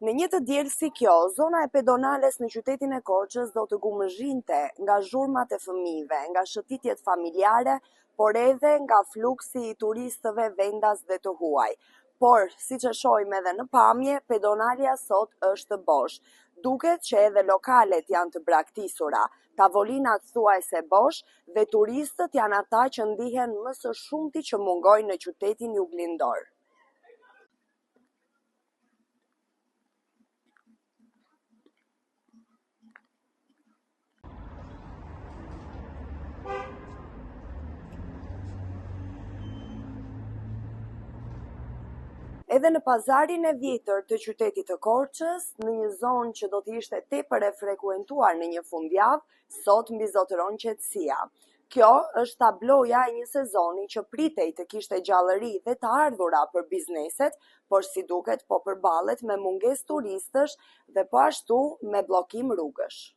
Në një të diel si kjo, zona e pedonales në qytetin e Korçës do të gumëzhinte nga zhurmat e fëmijëve, nga shëtitjet familjare, por edhe nga fluksi i turistëve vendas dhe të huaj. Por, siç e shohim edhe në pamje, pedonalja sot është bosh. Duket që edhe lokalet janë të braktisura, tavolinat thuajse bosh dhe turistët janë ata që ndihen më së shumti që mungojnë në qytetin juglindor. Edhe në pazarin e vjetër të qytetit të Korçës, në një zonë që do të ishte tepër e frekuentuar në një fundjavë, sot mbizotëron qetësia. Kjo është tabloja e një sezoni që pritej të kishte gjallëri dhe të ardhura për bizneset, por si duket po përballet me mungesë turistësh dhe po ashtu me bllokim rrugësh.